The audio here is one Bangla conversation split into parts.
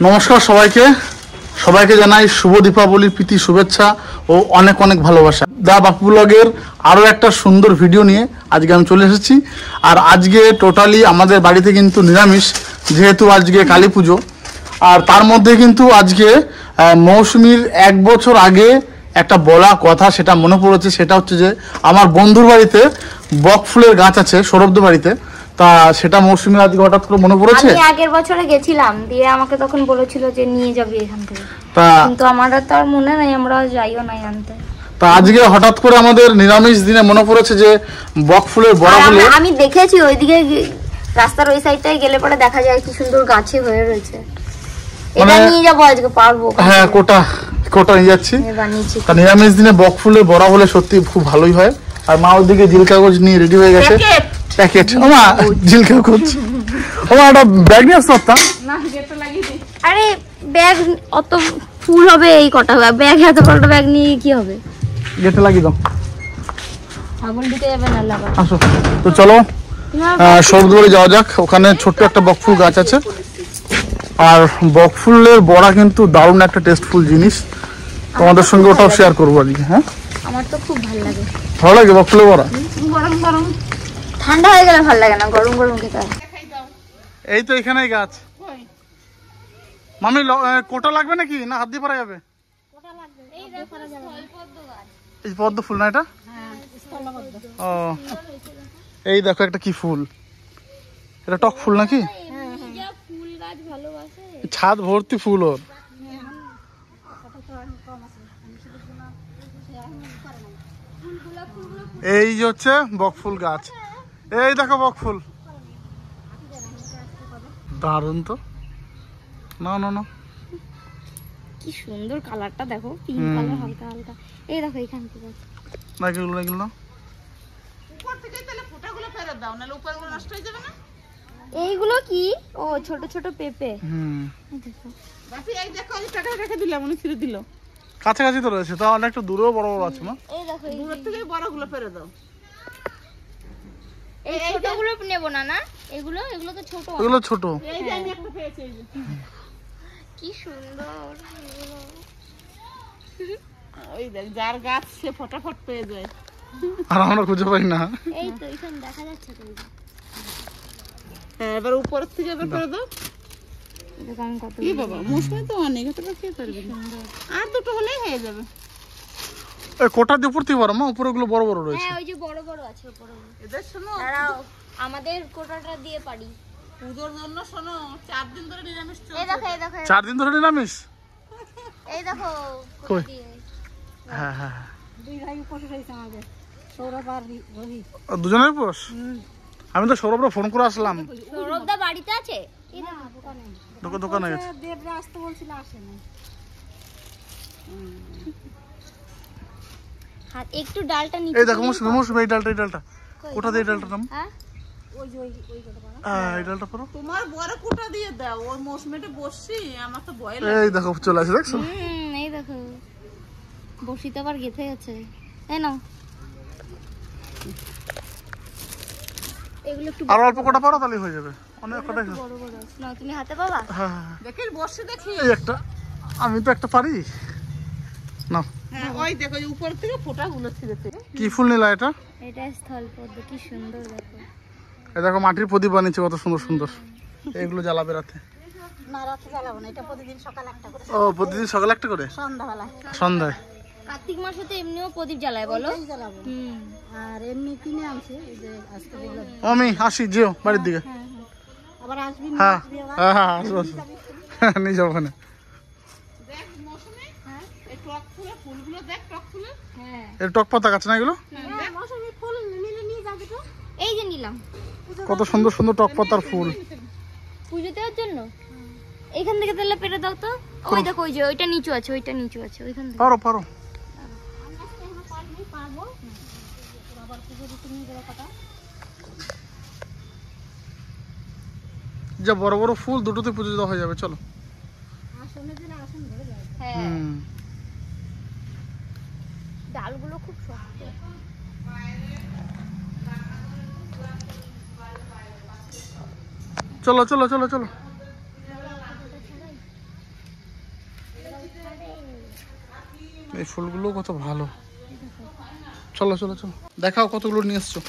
নমস্কার সবাইকে সবাইকে জানাই শুভ দীপাবলির প্রীতি শুভেচ্ছা ও অনেক অনেক ভালোবাসা। দা বাপু ব্লগের আরও একটা সুন্দর ভিডিও নিয়ে আজকে আমি চলে এসেছি। আর আজকে টোটালি আমাদের বাড়িতে কিন্তু নিরামিষ, যেহেতু আজকে কালী পুজো। আর তার মধ্যে কিন্তু আজকে মৌসুমীর 1 বছর আগে একটা বলা কথা সেটা মনে পড়েছে। সেটা হচ্ছে যে আমার বন্ধুর বাড়িতে বক ফুলের গাছ আছে, সৌরভদের বাড়িতে। তা সেটা মৌসুমীর আজকে হঠাৎ করে মনে পড়েছে। আমি আগের বছরে গেছিলাম, দিয়ে আমাকে তখন বলেছিল যে নিয়ে যাবি এখান থেকে, কিন্তু আমার তো আর মনে নাই, আমরা যাইও নাই আনতে। তা আজকে হঠাৎ করে আমাদের নিরামিষ দিনে মনে পড়েছে যে বক ফুলের বড়া হলে। আমি দেখেছি ওইদিকে রাস্তার ওই সাইডটায় গেলে পরে দেখা যায় কি সুন্দর গাছে হয়ে রয়েছে। এটা নিয়ে যাবো আজকে, পারবো। হ্যাঁ, কোটা নিয়ে যাচ্ছি। তা নিরামিষ দিনে বক ফুলের বড়া হলে সত্যি খুব ভালোই হয়। আর মা ওইদিকে জিল কাগজ নিয়ে রেডি হয়ে গেছে। প্যাকেট ওমা জিল কাগজ ওমা একটা ব্যাগ নিয়ে আসতে পারতাম না। আরে ব্যাগ অত ফুল হবে এই কটা ব্যাগ, এত বড় ব্যাগ নিয়ে কি হবে? গেটে লাগিয়ে দাও, আগুন দিতে যাবে না লাগা। আসো তো চলো সৌরভ বাড়ি যাওয়া যাক। ওখানে ছোট্ট একটা বক ফুল গাছ আছে। আর বক ফুলের বড়া কিন্তু দারুণ একটা টেস্টফুল জিনিস। তোমাদের সঙ্গে ওটাও শেয়ার করবো আজকে। হ্যাঁ, আমার তো খুব ভালো লাগে। ভালো লাগে বক ফুলের বড়া? গরম গরম, ঠান্ডা হয়ে গেলে ভালো লাগে না, গরম গরম খেতে হয়। এই তো এখানেই গাছ। মামি কোটা লাগবে নাকি, না হাত দিয়ে পারা যাবে? এই পদ্ম ফুল না এটা? ও এই দেখো একটা কি ফুল, এটা টক ফুল নাকি? ছাদ ভর্তি ফুল ওর। এই যে হচ্ছে বক ফুল গাছ। এই দেখো বক ফুল, দারুন তো। না না না, কি সুন্দর কালারটা দেখো, পিঙ্ক কালার হালকা হালকা। এই দেখো এখান থেকে না এগুলো এগুলো না। উপর থেকে তাহলে ফোঁটাগুলো ফেরত দাও, নাহলে উপরগুলো নষ্ট হয়ে যাবে না। এইগুলো কি? ও ছোট ছোট পেঁপে। দেখো বাপি, এই দেখো আমি টাকা রেখে দিলাম, উনি ছিঁড়ে দিল। কাছাকাছি তো রয়েছে, তা অনেকটা দূরেও বড় বড় আছে না? এই দেখো দূর থেকে বড়গুলো ফেরত দাও। এই ছোটগুলো নেব না, না এগুলো তো ছোট। এগুলো ছোট। এই যে আমি একটা পেয়েছি, এই যে কি সুন্দর। ওই দেখ, যার গাছ সে ফটাফট পেয়ে যায়। আর আমরা খুঁজে পাই না। এই তো এখানে দেখা যাচ্ছে তো। হ্যাঁ, এবার উপর থেকে এবার করে দাও। দেখো আমি কত। কি বাবা, মৌসুমী তো অনেক, এটা খেয়ে পারবি না। আর দুটো হলেই হয়ে যাবে। এই কোটা দিয়ে উপর থেকে বড়, মা উপরে গুলো বড় বড় রয়েছে। হ্যাঁ, ওই যে বড় বড় আছে উপরে। এদের শোনো, দাঁড়াও আমাদের কোটাটা দিয়ে পারি। পুজোর জন্য শোনো 4 দিন ধরে নিরামিষ চলছে। এই দেখো, এই দেখো 4 দিন ধরে নিরামিষ? এই দেখো কই? দিয়ে। হ্যাঁ হ্যাঁ, দুই ভাই উপোস হয়েছে আমাদের, সৌরভ আর রবি। দুজনের উপোস? আমি তো সৌরভরা ফোন করে আসলাম। সৌরভ দা বাড়িতে আছে? এই দেখো দোকানে গেছে। দেবরা আসতে বলছিল, আসে না। হাত একটু ডালটা নিচে। এই দেখো মৌসুমী এই ডালটা কোটা দিয়ে ডালটা নাম। হ্যাঁ, ওই যে ওই কোটা বানা। হ্যাঁ, এই ডালটা পড়ো। তোমার বড় কোটা দিয়ে দাও, ওই মৌসুমীটা বসছি, আমার তো ভয় লাগে। এই দেখো চলে আসে, দেখছো? এই দেখো বসিতে আবার গেথে গেছে। এই নাও, এগুলো একটু আর অল্প কোটা পারো তাহলে হয়ে যাবে। অনেক কোটা বড় বড় আছে। নাও তুমি হাতে পাবা। হ্যাঁ, দেখি বসে দেখি। এই একটা, আমি তো একটা পারি না। হ্যাঁ, ওই দেখো ওই উপর থেকে ফোঁটাগুলো ছিঁড়েছে। কি ফুল নিলা এটা? এটা স্থলপদ্ম, কি সুন্দর দেখো। এই দেখো মাটির প্রদীপ বানিয়েছে কত সুন্দর সুন্দর। এগুলো জ্বালাবে রাতে? না, রাতে জ্বালাবো না, এটা প্রতিদিন সকালে একটা করে। ও প্রতিদিন সকালে একটা করে? সন্ধ্যায়। কার্তিক মাসে তো এমনিও প্রদীপ জ্বালায় বলো। জ্বালাবো। আর এমনি কিনে আনছি, এই যে আজকে দেখলাম। আমি আসি, যেও বাড়ির দিকে। আবার আসবি না? হ্যাঁ হ্যাঁ হ্যাঁ, আসবো নিয়ে যাবো ওখানে। দেখ মৌসুমী, এই টক ফুলের ফুলগুলো দেখ, টক ফুলের। হ্যাঁ, এর টক পাতা গাছ না এগুলো? মৌসুমী ফুল নিলে নিয়ে যাবে তো। এই যে নিলাম কত সুন্দর সুন্দর টক পাতার ফুল। পুজো দেওয়ার জন্য। এইখান থেকে তাহলে পেরে দাও তো। ওই দেখো, ওই যে ওইটা নিচু আছে, ওইটা নিচু আছে, ওইখান থেকে পারো পারো। যা বড় বড় ফুল, দুটোতে পুজো দেওয়া হয়ে যাবে। চলো। হ্যাঁ, ডালগুলো খুব শক্ত। চলো চলো চলো চলো। এই ফুলগুলো কত ভালো। চলো চলো চলো, দেখাও কতগুলো নিয়ে এসছো।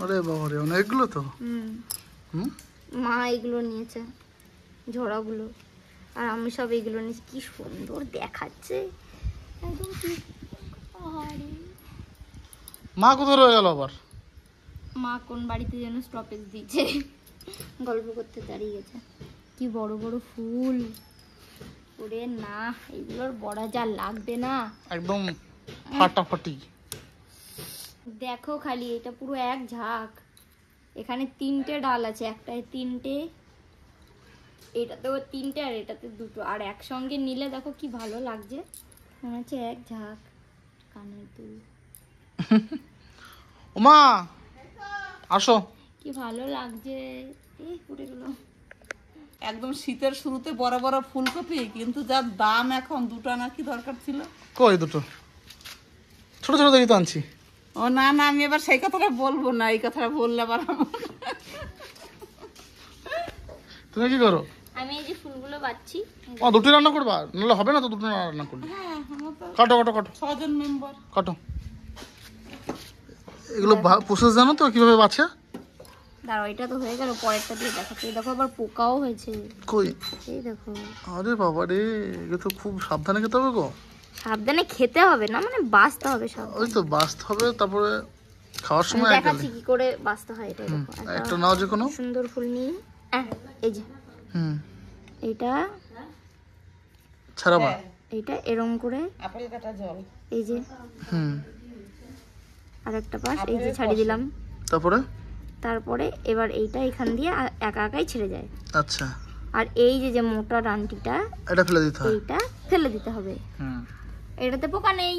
আরে বাবা রে, অনেকগুলো তো। মা এগুলো নিয়েছে, ঝোড়াগুলো, আর আমি সব এগুলো নিয়েছি। কি সুন্দর দেখাচ্ছে একদম। মা কোথায় রয়ে গেল আবার? মা কোন বাড়িতে যেন স্টপেজ দিচ্ছে, গল্প করতে দাঁড়িয়ে গেছে। কি বড় বড় ফুল, ওরে না এগুলোর বড়া যা লাগবে না, একদম ফাটাফাটি। দেখো খালি, এটা পুরো এক ঝাঁক। এখানে 3টে ডাল আছে, একটায় 3টে, এটাতেও 3টে, আর এটাতে 2টো। আর একসঙ্গে নিলে দেখো কি ভালো লাগছে, মনে হচ্ছে এক ঝাঁক কানের দুল। ওমা আসো। কি ভালো লাগছে, এই উড়ে গেল। একদম শীতের শুরুতে বড় বড় ফুলকপি, কিন্তু যার দাম এখন 2 টাকা কি দরকার ছিল। কই দুটো? ছোট ছোট দেখি তো আনছি। ও না না, আমি এবার সেই কথাটা বলবো না, এই কথাটা বললে আবার তুমি কি করো? আমি এই যে ফুলগুলো বাচ্ছি। ও দুটো রান্না করবা? নাহলে হবে না তো, দুটো রান্না করলে। হ্যাঁ, আমার তো কাটো কাটো কাটো 6 জন মেম্বার। কাটো। এগুলো প্রসেস জানো তো কিভাবে বাছে? দাঁড়াও, এটা তো হয়ে গেল, পরেরটা দিয়ে দেখাচ্ছি। দেখো আবার পোকাও হয়েছে, কই? এই দেখো। আরে বাবা রে, এগুলো তো খুব সাবধানে খেতে হবে গো। সাবধানে খেতে হবে না, মানে বাঁচতে হবে সব। ওই তো বাছতে হবে, তারপরে খাওয়ার সময় দেখাচ্ছি কি করে বাঁচতে হয়। এটা দেখো, একটা নাও যে কোনো সুন্দর ফুল নিয়ে, এই যে এইটা ছাড়াবা, এইটা এরম করে, আপেল কাটা জল, এই যে আর একটা পাশ এই যে ছাড়িয়ে দিলাম। তারপরে এবার এইটা এখান দিয়ে একা একাই ছেড়ে যায়। আচ্ছা। আর এই যে যে মোটা ডান্টিটা, এটা ফেলে দিতে হয়। এইটা ফেলে দিতে হবে। এটাতে পোকা নেই,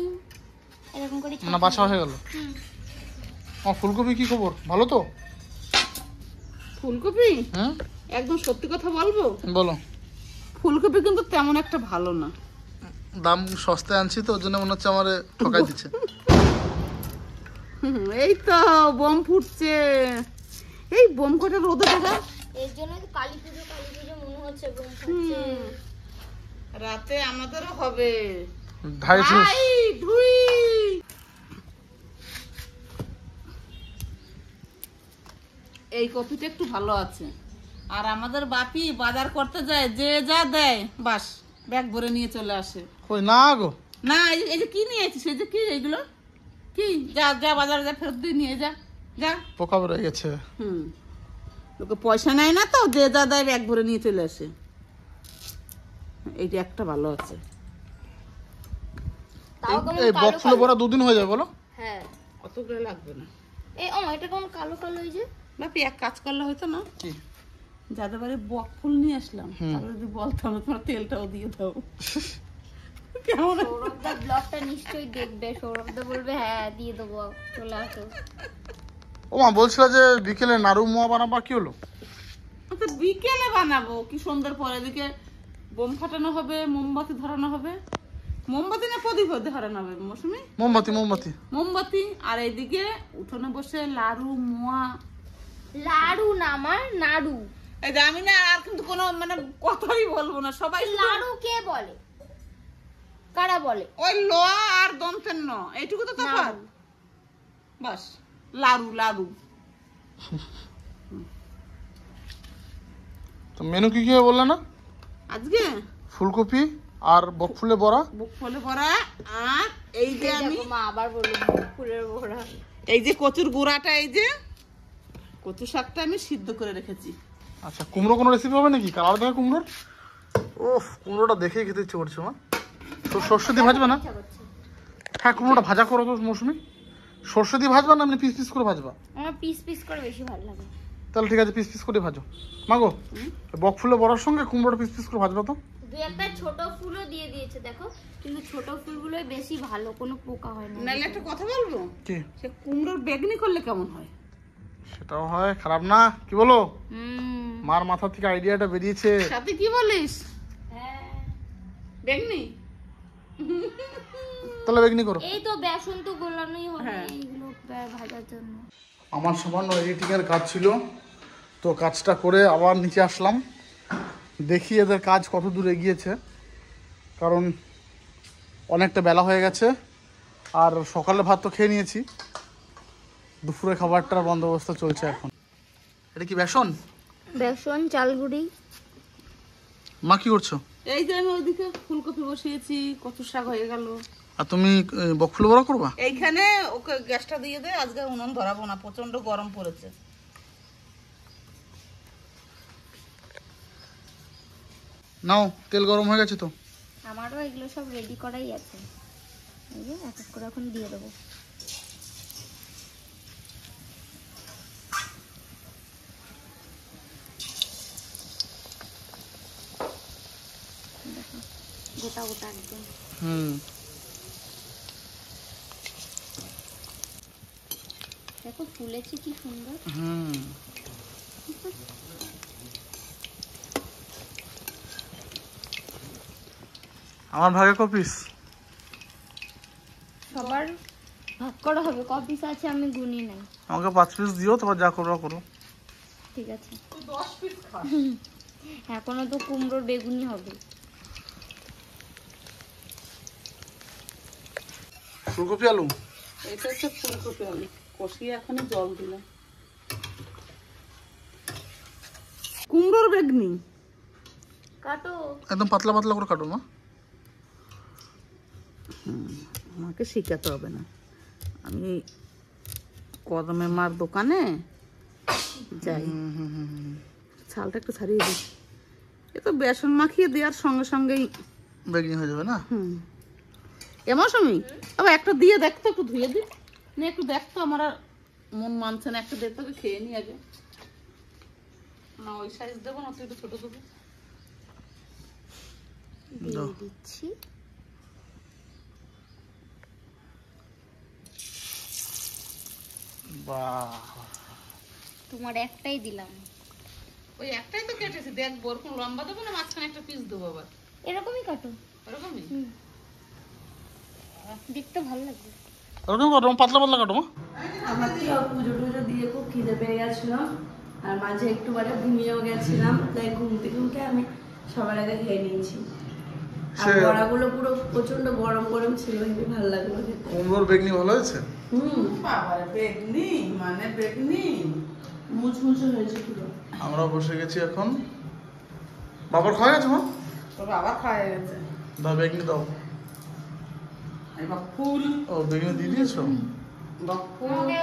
এরকম করে না বাছা হয়ে গেল। ফুলকপি কি খবর, ভালো তো? ফুলকপি একদম সত্যি কথা বলবো, বলো। ফুলকপি কিন্তু তেমন একটা ভালো না। দাম সস্তায় আনছি তো, ওর জন্য মনে হচ্ছে আমার ঠকাই দিচ্ছে। এই তো বোম ফুটছে, এই বোম কটা রোদে দেখা। এর জন্য কালী পুজো মনে হচ্ছে বোম ফুটছে। রাতে আমাদেরও হবে। এই কপিটা একটু ভালো আছে। আর আমাদের বাপি বাজার করতে যায়, যে যা দেয় বাস ব্যাগ ভরে নিয়ে চলে আসে। কই না গো, না এই যে কি নিয়েছিস, এই যে কি এইগুলো কি, যা যা বাজারে যা, ফেরত দিয়ে নিয়ে যা, যা। পোকা বেড়ে গেছে। লোকে পয়সা নেয় না তো, যে যা দেয় ব্যাগ ভরে নিয়ে চলে আসে। এইটা একটা ভালো আছে। এই বক ফুলে ভরা 2 দিন হয়ে যাবে বলো? হ্যাঁ, অত করে লাগবে না। এই এটা কোন কালো কালো, এই যে বাপি এক কাজ করলে হয়তো না, কি যাদের বাড়ি বক ফুল নিয়ে আসলাম, তাহলে যদি বলতাম তোমার তেলটাও দিয়ে দাও। কেমন? সৌরভদা ব্লগটা নিশ্চয়ই দেখবে, সৌরভদা বলবে হ্যাঁ দিয়ে দেবো, চলে আসো। ও মা বলছিল যে বিকেলে নাড়ু মোয়া বানাবা, কি হলো? তো বিকেলে বানাবো, কি সন্ধ্যার পরে। এদিকে বোম ফাটানো হবে, মোমবাতি ধরানো হবে। মোমবাতি না প্রদীপ ধরানো হবে মৌসুমি? মোমবাতি মোমবাতি মোমবাতি। আর এইদিকে উঠোনে বসে লাড়ু মোয়া। লাড়ু না আমার, নাড়ু। এই যে আমি না আর কিন্তু কোনো মানে কথাই বলবো না, সবাই লাড়ু কে বলে, কারা বলে? ওই ল আর দন্তের ন, এইটুকু তো তফাৎ, বাস। লাড়ু লাড়ু। তো মেনু কি কি বললে না আজকে? ফুলকপি আর বকফুলে বড়া, বকফুলে বড়া, আর এই যে আমি মা আবার বললো ফুলের বড়া। এই যে কচুর গুঁড়াটা, এই যে কচু শাকটা আমি সিদ্ধ করে রেখেছি। আচ্ছা, কুমড়ো কোনো রেসিপি হবে নাকি? কালার দেখা কুমড়োর, ওফ কুমড়োটা দেখেই খেতে ইচ্ছে করছে। মা সর্ষে দিয়ে ভাজবে না? হ্যাঁ, কুমড়োটা ভাজা করো তো মৌসুমি। সর্ষে দিয়ে ভাজবা না এমনি পিস পিস করে ভাজবা? আমার পিস পিস করে বেশি ভালো লাগে। তাহলে ঠিক আছে, পিস পিস করে ভাজো। মাগো বকফুলে বড়ার সঙ্গে কুমড়োটা পিস পিস করে ভাজবা তো। দুই একটা ছোট ফুলও দিয়ে দিয়েছে দেখো, কিন্তু ছোট ফুলগুলোই বেশি ভালো, কোনো পোকা হয় না। নাহলে একটা কথা বলবো, কি? সে কুমড়োর বেগনি করলে কেমন হয়? সেটাও হয়, খারাপ না, কি বলো? মার মাথা থেকে আইডিয়াটা বেরিয়েছে। সাথে কি বলিস? হ্যাঁ, বেগনি। তাহলে বেগনি করো। এই তো বেসন তো গোলানোই হবে এইগুলো ভাজার জন্য। আমার সামান্য এডিটিং এর কাজ ছিল, তো কাজটা করে আবার নিচে আসলাম। দেখি এদের কাজ কত দূর এগিয়েছে, কারণ অনেকটা বেলা হয়ে গেছে। আর সকালে ভাত তো খেয়ে নিয়েছি, দুপুরে খাবারটার বন্দোবস্ত চলছে এখন। এটা কি বেসন? বেসন, চালগুড়ি। মা কি করছো? এই যে আমি ওইদিকে ফুলকপি বসিয়েছি, কচু শাক হয়ে গেল। আর তুমি বকফুল বড়া করবা? এইখানে ওকে গ্যাসটা দিয়ে দে, আজকে উনুন ধরাবো না, প্রচন্ড গরম পড়েছে। নাও, তেল গরম হয়ে গেছে তো। আমারও এগুলো সব রেডি করাই আছে, এই যে এক এক করে এখন দিয়ে দেবো। দেখো, গোটা গোটা একদম। দেখো ফুলেছে কি সুন্দর। আমার ভাগে কপিস। সবার ভাগ করা হবে, কপিস আছে আমি গুনি নাই। আমাকে 5 পিস দিও, তারপর যা করো করো। ঠিক আছে। 10 পিস খা। এখনো তো কুমড়োর বেগুনি হবে। ফুলকপি আলু। এটা হচ্ছে ফুলকপি আলু কষিয়ে এখনই জল দিলাম। কুমড়োর বেগনি কাটো। একদম পাতলা পাতলা করে কাটো মা। আমাকে শিখাতে হবে না, আমি কদমে মার দোকানে যাই। ছালটা একটু ছাড়িয়ে দিই, এ তো বেসন মাখিয়ে দেওয়ার সঙ্গে সঙ্গেই বেগনি হয়ে যাবে না? এমন সময় আবার একটা দিয়ে দেখতো, একটু ধুয়ে দিই না, একটু দেখতো। আমার আর মন মানছে না, একটা দিয়ে তোকে খেয়ে নি আগে না। ওই সাইজ দেবো না, তুই একটু ছোট দেবো। দিয়ে দিচ্ছি। বাহ, তোমার একটাই দিলাম। ওই একটাই তো কেটেছি, দেখ ওরকম লম্বা দেবো না, মাঝখানে একটা পিস দেবো আবার। এরকমই কাটো, ওরকমই দেখতে ভালো লাগবে। ওরকম কাটো, পাতলা পাতলা কাটো মা। আমার তো পুজো টুজো দিয়ে খুব খিদে পেয়ে গেছিল, আর মাঝে একটু বারে ঘুমিয়েও গেছিলাম, তাই ঘুম থেকে উঠে আমি সবার আগে খেয়ে নিয়েছি। আর বড়াগুলো পুরো প্রচন্ড গরম গরম ছিল, হেবি ভালো লাগলো খেতে। কুমড়োর বেগনি ভালো হয়েছে। বাবারে বেগনি, মানে বেগনি মুচমুচে হয়েছে পুরো। আমরা বসে গেছি এখন। বাবার খাওয়া গেছে মা? তোর বাবা খাওয়া গেছে। দাও বেগনি দাও। এবার ফুল, ও বেগনি দিয়ে দিয়েছো? আমাকে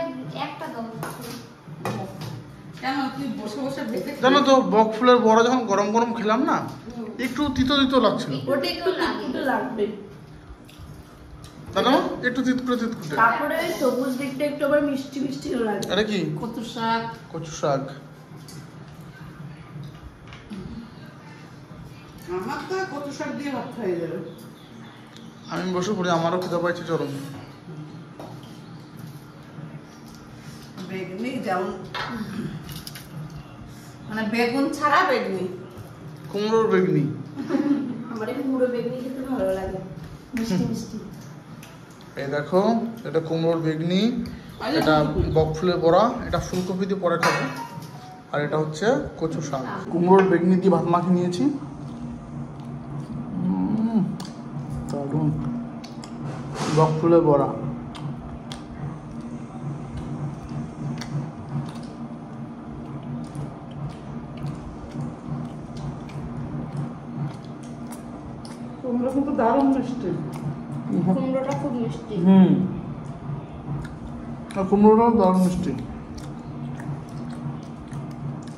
একটা দাও। কেন তুই বসে বসে দেখে জানো তো, বকফুলের বড়া যখন গরম গরম খেলাম না, একটু তিতো তিতো লাগছিল। ওটা একটু তিতকুটে লাগবে, দাদা একটু তিতকুটে তিতকুটে। তারপরে ওই সবুজ দিকটা একটু আবার মিষ্টি মিষ্টিও লাগবে। এটা কি? কচু শাক। কচু শাক। আমার তো কচু শাক দিয়ে ভাত খাইয়ে যাবে। আমি বসে পড়ি, আমারও খিদে পাইছে চরম। বেগনি যেমন, মানে বেগুন ছাড়া বেগনি। কুমড়োর বেগনি। আমার এই পুরো বেগুনি খেতে ভালো লাগে, মিষ্টি মিষ্টি। এই দেখো, এটা কুমড়োর বেগনি, এটা বকফুলের বড়া, এটা ফুলকপি দিয়ে পরে খাবো, আর এটা হচ্ছে কচু শাক। কুমড়োর বেগনি দিয়ে ভাত মাখিয়ে নিয়েছি। দারুণ। বকফুলের বড়া। কুমড়ো কিন্তু দারুণ মিষ্টি। কুমড়োটা খুব মিষ্টি। আর কুমড়োটাও দারুণ মিষ্টি।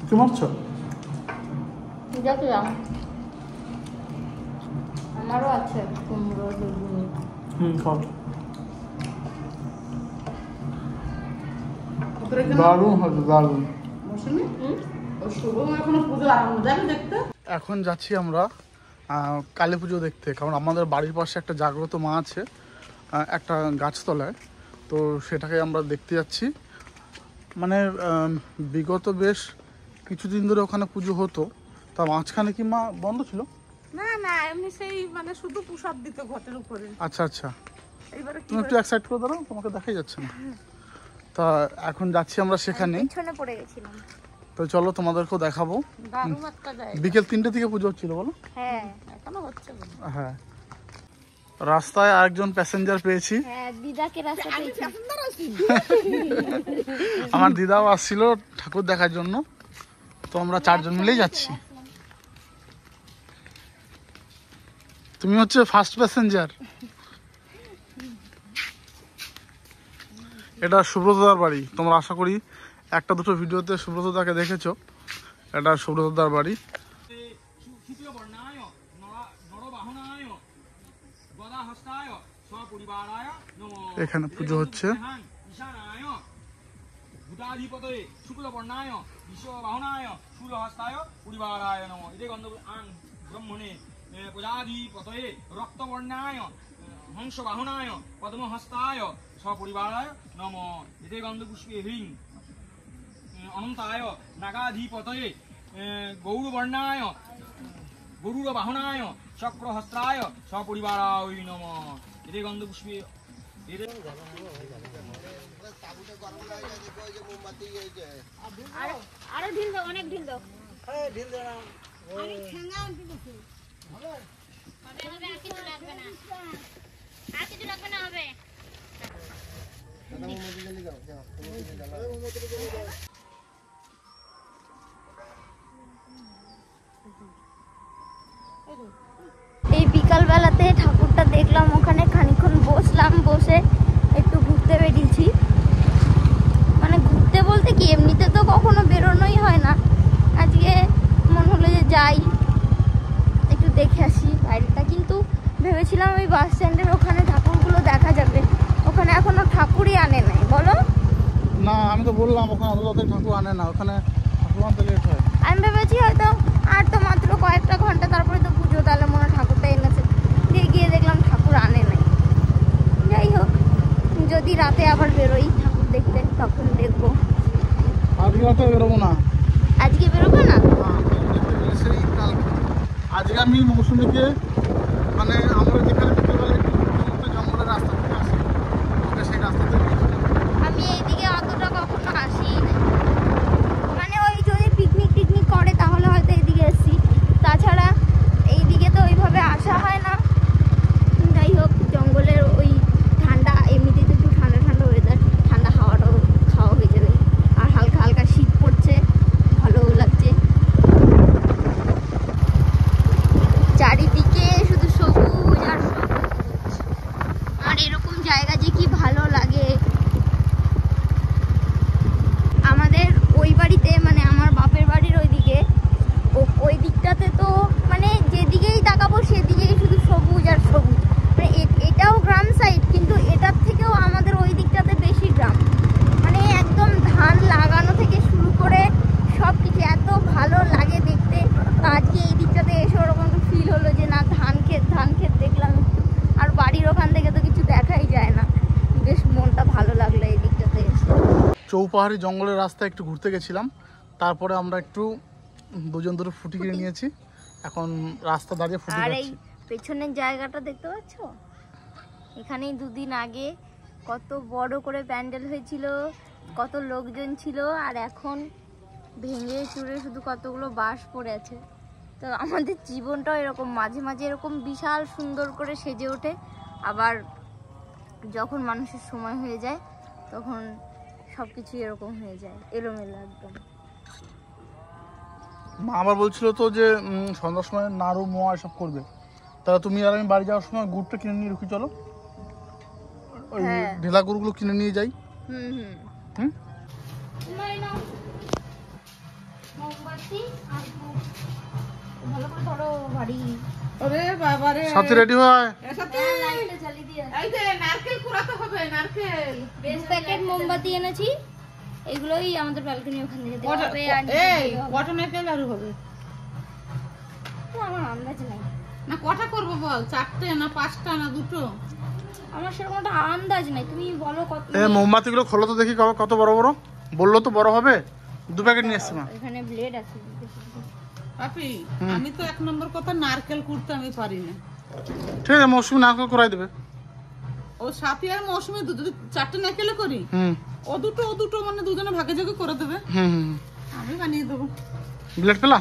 কি মারছো? দেখলাম আমারও আছে কুমড়ো বেগুনি। খাও। তোর এখানে দারুণ হয়েছে, দারুণ। মৌসুমি, ও শুভ এখনো পুজো আরম্ভ, যাবি দেখতে? এখন যাচ্ছি আমরা কালী পুজো দেখতে, কারণ আমাদের বাড়ির পাশে একটা জাগ্রত মা আছে একটা গাছতলায়, তো সেটাকে আমরা দেখতে যাচ্ছি। মানে বিগত বেশ কিছুদিন ধরে ওখানে পুজো হতো, তা মাঝখানে কি মা বন্ধ ছিল? না না, এমনি সেই মানে শুধু প্রসাদ দিত ঘটের উপরে। আচ্ছা আচ্ছা, এইবারে তুমি একটু এক সাইড করে দাঁড়াও, তোমাকে দেখাই যাচ্ছে না। তা এখন যাচ্ছি আমরা সেখানে। পিছনে পড়ে গেছিলাম। তো চলো তোমাদেরকেও দেখাবো। দারুণ একটা জায়গা। বিকেল 3টে থেকে পুজো হচ্ছিল বলো? হ্যাঁ এখনো হচ্ছে বলে। হ্যাঁ, রাস্তায় আরেকজন প্যাসেঞ্জার পেয়েছি। হ্যাঁ দিদাকে রাস্তা পেয়েছি। আমার দিদাও আসছিল ঠাকুর দেখার জন্য, তো আমরা 4 জন মিলেই যাচ্ছি। তুমি হচ্ছে ফার্স্ট প্যাসেঞ্জার। এটা সুব্রতদার বাড়ি। তোমরা আশা করি একটা দুটো ভিডিওতে সুব্রতদাকে দেখেছো। এটা সুব্রতদার বাড়ি। এখানে পুজো হচ্ছে। প্রজাধিপতয়ে রক্তবর্ণায় হংস বাহনায় পদ্মহস্তায় সপরিবারায় নম। এতে গন্ধপুষ্পে হ্রিং অনন্তায় নাগাধিপতয়ে গৌরবর্ণায় গরুর বাহনায় চক্রহস্তায় সপরিবারায় নম। এতে গন্ধপুষ্পে আরো ঢিল দাও, অনেক ঢিল দাও। এই বিকাল বেলাতে ঠাকুরটা দেখলাম, ওখানে খানিকক্ষণ বসলাম, বসে একটু ঘুরতে বেরিয়েছি। মানে ঘুরতে বলতে কি, এমনিতে তো কখনো বেরোনোই হয় না, আজকে মন হলো যে যাই একটু দেখে আসি বাইরেটা। কিন্তু ভেবেছিলাম ওই বাস স্ট্যান্ডের ওখানে ঠাকুরগুলো দেখা যাবে, ওখানে এখনো ঠাকুরই আনে নাই। বলো না, আমি তো বললাম ওখানে আদালতে ঠাকুর আনে না, ওখানে ঠাকুর আনতে লেট হয়। আমি ভেবেছি হয়তো আর তো মাত্র কয়েকটা ঘন্টা, তারপরে তো পুজো, তাহলে মনে হয় ঠাকুরটা এনেছে। দিয়ে গিয়ে দেখলাম ঠাকুর আনে নাই। যাই হোক, যদি রাতে আবার বেরোই ঠাকুর দেখতে তখন দেখবো। আজকে রাতে বেরোবো না। আজকে বেরোবো না? আজকে আমি মৌসুমীকে, মানে আমরা যেখানে বিকেলবেলা একটু জঙ্গলের রাস্তা থেকে আসি, ওকে সেই রাস্তাতে আমি এইদিকে অতটা কখনো আসি না। মানে ওই যদি পিকনিক টিকনিক করে তাহলে হয়তো এইদিকে এসছি, তাছাড়া এইদিকে তো ওইভাবে আসা হয় না। যাই হোক, জঙ্গলের ওই ঠান্ডা, এমনিতেই তো একটু ঠান্ডা ঠান্ডা ওয়েদার, ঠান্ডা হাওয়াটাও খাওয়া হয়ে যাবে। আর হালকা হালকা শীত পড়ছে, ভালোও লাগছে। চারিদিকে শুধু সবুজ আর সবুজ। আর এরকম জায়গা যে কি ভালো লাগে। আমাদের ওই বাড়িতে, মানে আমার বাপের বাড়ির ওইদিকে, ওই দিকটাতে তো মানে যেদিকেই তাকাবো সেদিকেই শুধু সবুজ আর সবুজ। মানে এটাও গ্রাম সাইড, কিন্তু এটার থেকেও আমাদের ওই দিকটাতে বেশি গ্রাম। মানে একদম ধান লাগানো থেকে শুরু করে সব কিছু এত ভালো লাগে দেখতে। তো আজকে এই দিকটাতে এসে ওরকম ফিল হলো যে না, ধান ক্ষেত দেখলাম একটু। আর বাড়ির ওখান থেকে তো কিছু দেখাই যায় না, বেশ মনটা ভালো লাগলো এই দিকটাতে এসে। চৌপাহাড়ি জঙ্গলের রাস্তায় একটু ঘুরতে গেছিলাম, তারপরে আমরা একটু দুজন ধরে ফুটি কিনে নিয়েছি। এখন রাস্তা দাঁড়িয়ে ফুটি আর এই খাচ্ছি। পেছনের জায়গাটা দেখতে পাচ্ছ, এখানেই 2 দিন আগে কত বড় করে প্যান্ডেল হয়েছিল, কত লোকজন ছিল, আর এখন ভেঙে চুরে শুধু কতগুলো বাঁশ পড়ে আছে। তো আমাদের জীবনটাও এরকম মাঝে মাঝে এরকম বিশাল সুন্দর করে সেজে ওঠে, আবার যখন মানুষের সময় হয়ে যায় তখন সব কিছু এরকম হয়ে যায়, এলোমেলো একদম। মা আবার বলছিল তো যে সন্ধ্যার সময় নাড়ু মোয়া এসব করবে, তাহলে তুমি আর আমি বাড়ি যাওয়ার সময় গুড়টা কিনে নিয়ে রুখি, চলো ওই হ্যাঁ। ঢেলা গুড়গুলো কিনে নিয়ে যাই। হুম হুম হুম, মোমবাতি আর ভালো করে ধরো ভারী। ওরে বাবারে, সাথে রেডি হয়। লাইটটা জ্বালিয়ে দিয়ে এই যে নারকেল কুড়াতে হবে, নারকেল। 2 প্যাকেট মোমবাতি এনেছি, এগুলোই আমাদের ব্যালকনি ওখান থেকে দেওয়া হবে। আর এই কটা নারকেল আরো হবে? আমার আন্দাজ নাই, না কটা করবো বল, 4টে না 5টা না 2টো? আমার সেরকম একটা আন্দাজ নাই, তুমি বলো কত। মোমবাতিগুলো খোলো তো দেখি কত বড় বড়। বললো তো বড় হবে, 2 প্যাকেট নিয়ে এসছি মা। এখানে ব্লেড আছে। পাপি, আমি তো 1 নম্বর কথা নারকেল কুড়তে আমি পারি না। ঠিক আছে, মৌসুমি নারকেল করাই দেবে। ও সাপি আর মৌসুমি যদি 4টে নারকেল করি, হুম ও দুটো মানে দুজনে ভাগে ভাগে করে দেবে। হুম হুম। আমি বানিয়ে দেবো। ব্লেড পেলা?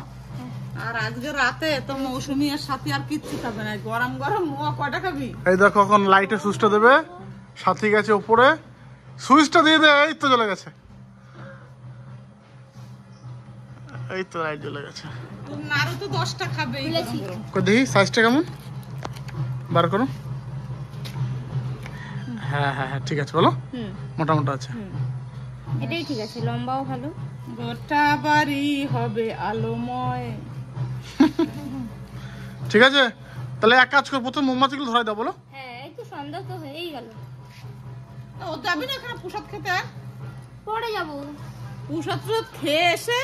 আর আজকে রাতে তো মৌসুমী আর সাথী আর কিচ্ছু খাবে না, গরম গরম মোয়া কয়টা খাবি? এই দেখো এখন লাইটে সুইচটা দেবে, সাথী গেছে উপরে, সুইচটা দিয়ে দে, এই তো জ্বলে গেছে, এই তো লাইট জ্বলে গেছে। আরো তো 10টা খাবে। কই দেখি সাইজটা কেমন, বার করো। হ্যাঁ হ্যাঁ হ্যাঁ ঠিক আছে, বলো। মোটামুটি আছে, এটাই ঠিক আছে, লম্বাও ভালো। গোটা বাড়ি হবে আলোময়। ঠিক আছে, তাহলে এক কাজ করো, প্রথম মোমবাতিগুলো ধরাই দাও, বলো। হ্যাঁ এই তো সন্ধ্যা তো হয়েই গেল। ও যাবি না এখানে প্রসাদ খেতে? পরে যাবো। প্রসাদ খেয়ে এসে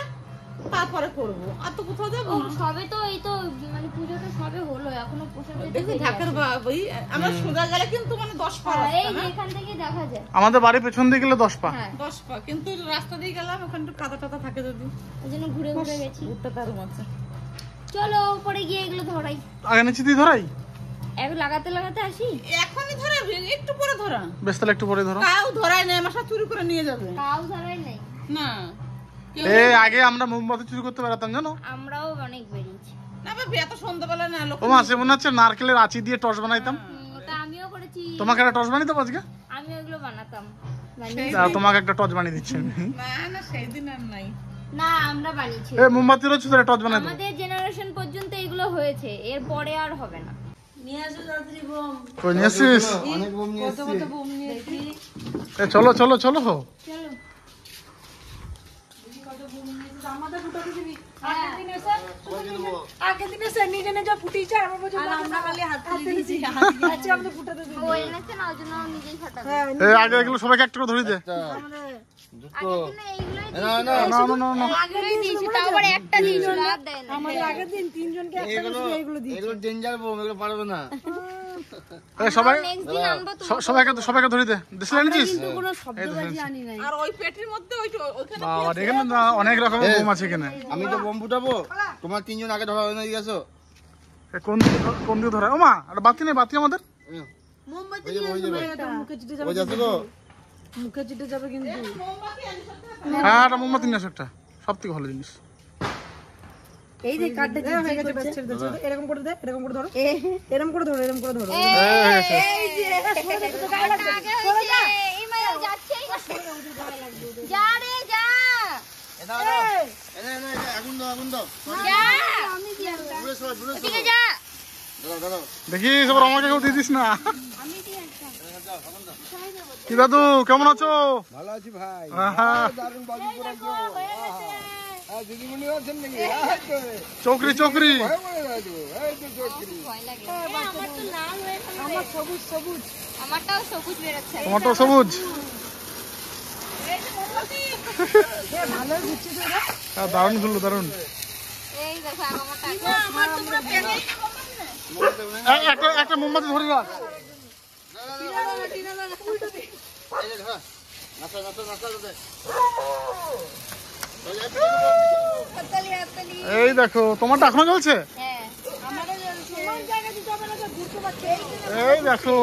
তারপরে করবো, আর তো কোথাও যাবো ও না। সবে তো এই তো মানে পুজোটা সবে হলো, এখনো প্রসাদের দেখি ঢাকার ওই আমরা সোজা গেলে কিন্তু মানে 10 পা এই রাস্তা যে না? এখান থেকে দেখা যায়। আমাদের বাড়ির পেছন দিয়ে গেলে 10 পা। হ্যাঁ 10 পা, কিন্তু রাস্তা দিয়ে গেলাম ওখানে একটু কাদা টাদা থাকে, যদি ওই জন্য ঘুরে ঘুরে গেছি। উঠতে দারুণ আছে। চলো পরে গিয়ে এগুলো ধরাই, আগে নিচে দিয়ে ধরাই, এক লাগাতে লাগাতে আসি। এখনই ধরা, একটু পরে ধরা। বেশ তাহলে একটু পরে ধরো। কাউ ধরাই নেই, আমার সব চুরি করে নিয়ে যাবে। কাউ ধরাই নাই, না এই আগে আমরা মোমবাতি চুরি করতে বেড়াতাম জানো। আমরাও অনেক বেরিয়েছি। না বাবা, এত সন্ধ্যাবেলা না লোক। ও মা, সে মনে হচ্ছে নারকেলের আঁচি দিয়ে টর্চ বানাইতাম। ওটা আমিও করেছি, তোমাকে একটা টর্চ বানিয়ে দেবো আজকে। আমি ওগুলো বানাতাম। তোমাকে একটা টর্চ বানিয়ে দিচ্ছি আমি। না না সেই দিন আর নাই। না আমরা বানিয়েছি, এই মোমবাতি রয়েছে, তাহলে টর্চ বানাই দেবো। আমাদের জেনারেশন পর্যন্ত এগুলো হয়েছে, এর পরে আর হবে না। নিয়ে আসো তাড়াতাড়ি বোম। কই নিয়ে আসছিস? অনেক বোম নিয়ে কত কত বোম নিয়ে এসেছি। এ চলো চলো চলো। চলো আমাদের ফুটাতে দিবি। আগের দিনে সে নিজে নিজে ফুটিয়েছে, আর আমরা বলছি আমরা খালি হাত তুলে দিয়েছি। আচ্ছা আমরা ফুটাতে দিবি। ও এনেছে না, ওই জন্য ও নিজেই ফাটাবে। এই আগে এগুলো সবাইকে একটা করে ধরিয়ে দে। আগের দিনে এইগুলোই না না না না, আগেই দিয়েছি, তাও আবার একটা দিয়েছিল, আর দেয় না। আমাদের আগের দিন তিনজনকে একটা করে এগুলো দিই। এগুলো ডেঞ্জার বোম, এগুলো পারবে না। এই সবাই নেক্সট দিন আনবো তো। সবাইকে ধরিয়ে দে। দেশলে এনেছিস? কিন্তু কোনো শব্দবাজি আনি নাই। আর ওই পেটির মধ্যে ওইখানে বাবা, এখানে না অনেক রকমের বোম আছে এখানে। আমি তো বোম ফুটাবো, তোমার 3 জন আগে ধরা হয় না, ঠিক আছে? এ কোন দিকে ধরে? ও মা, একটা বাতি নেই, বাতি আমাদের। মোমবাতি ওই যে, ওই যে, নিয়ে আসো, মুখে চিটে যাবে। ওই যাচ্ছে তো। মুখে চিটে যাবে কিন্তু। হ্যাঁ, একটা মোমবাতি নিয়ে আসো একটা, সব থেকে ভালো জিনিস। এই যে কাটতে হয়ে গেছে, বাস ছেড়ে দে, এরকম করে দে, এরকম করে ধরো, এরকম করে ধরো, এরকম করে ধরো। এই যে আগে হয়েছে, এই মায়া যাচ্ছেই না। যা রে যা, আগুন দাও, আগুন দাও। যা আমি দিয়ে আসবো। দূরে সরো, দূরে ঠিক সরো। আছে, যা। দাঁড়াও, দাঁড়াও। দেখি সবার আমাকে কেউ দিয়ে দিস না। আমি দিয়ে আসতাম। কি দাদু, কেমন আছো? ভালো আছি ভাই। আহা, দারুণ বাজি করেছো। আর দিদিমণি আছেন নাকি? চৌকরি চৌকরি। এই তো চৌকি। ভয় লাগে। আমার তো লাল হয়ে গেল। আমার সবুজ সবুজ। আমারটাও সবুজ বেরোচ্ছে। টমেটো সবুজ। ভালো ঘুরছে তো এটা। হ্যাঁ, দারুণ ঘুরলো, দারুণ। এই দেখো আমারটা। আমার তোমরা পেটে একটা মোমবাতি ধরে রাখ। এই যে ধর। নাচা, নাচা, নাচা, নাচা। হাততালি হাততালি। এই দেখো, তোমারটা এখনো জ্বলছে? হ্যাঁ আমারও সমান জায়গা দিতে হবে না, তো ঘুরতে পারছে। এই দেখো,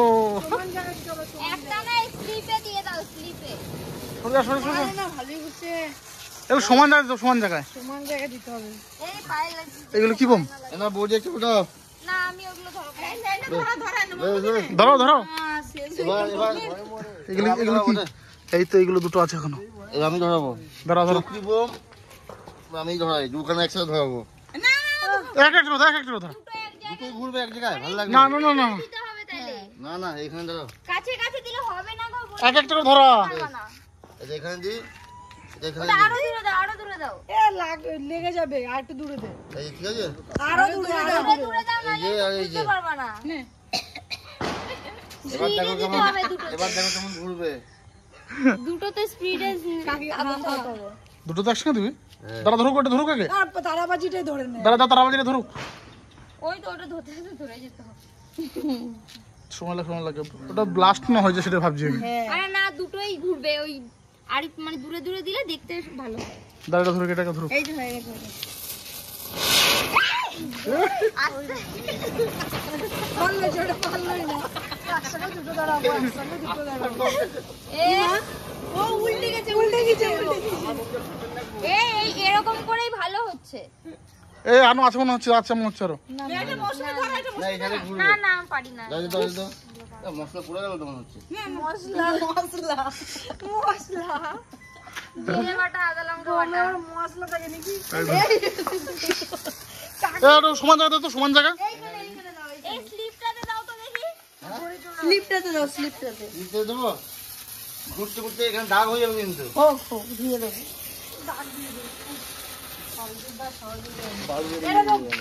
সমান জায়গা দিতে হবে। একটা না স্লিপে দিয়ে দাও, স্লিপে। সরে যা, সরে যা, সরে যা। না ভালোই ঘুরছে, এগুলো সমান জায়গায় দাও, সমান জায়গায়। সমান জায়গা দিতে হবে। এই পায়ে লাগছে। এগুলো কি বোম? এনা বৌদি একটু ফুটাও। না আমি ওগুলো ধরবো না। ধরো ধরো। এবার এগুলো এগুলো কি? এই তো এগুলো দুটো আছে এখনো। এবার আমি ধরাবো। ধরো ধরো। চৌকি বোম আমি ধরাই, দুখানে একসাথে ধরাবো। এক একটা ধরো, এক একটা ধরো। দুটোই ঘুরবে এক জায়গায়, ভালো লাগবে। না না না না, দিতে হবে তাহলে। না না, এখানে ধরো। কাছে কাছে দিলে হবে না গো, বলতে এক একটা করে ধরো। পারবো না। এই যে এখানে দিই, এখানে ওটা আরো দূরে দাও, আরো দূরে দাও। লেগে যাবে, আর একটু দূরে দে। এই ঠিক আছে। আরো দূরে দূরে দূরে দাও, এই যে আর এই যে দিতে পারবো না। এবার দেখো দিতে কেমন, হবে দুটো। এবার দেখো কেমন ঘুরবে। দুটোতে স্পিডে দুটো তো একসঙ্গে দিবি। দাঁড়া, ধরুক, ওটা ধরুক আগে। আর তারাবাজিটাই ধরে নে। দাঁড়া, তারাবাজিটা ধরুক। ওই তো ওটা ধরতে ধরতে ধরে যেতে হবে। সময় লাগে। ওটা ব্লাস্ট না হয়ে যায় সেটা ভাবছি আমি। আরে না, দুটোই ঘুরবে, ওই আর মানে দূরে দূরে দিলে দেখতে ভালো হয়। দাঁড়াটা ধরুক, এটাকে ধরুক। এই যে হয়ে গেছে। এরকম করেই ভালো হচ্ছে। এই আনো আছে মনে হচ্ছে, আচ্ছা মনে হচ্ছে আরো। না এখানে ঘুরবে না না আমি পারি না। দাও মশলা পুরো গেল তো মনে হচ্ছে মশলা মশলা মশলা জিরে বাটা, আদা লঙ্কা বাটা। মশলা থাকে নাকি? একটু সমান জায়গা দাও তো, সমান জায়গা। এই স্লিপটাতে দাও তো দেখি। স্লিপটাতে দাও, স্লিপটাতে। দিতে দেবো ঘুরতে ঘুরতে এখানে দাগ হয়ে যাবে কিন্তু হোক হোক দিয়ে দেবো।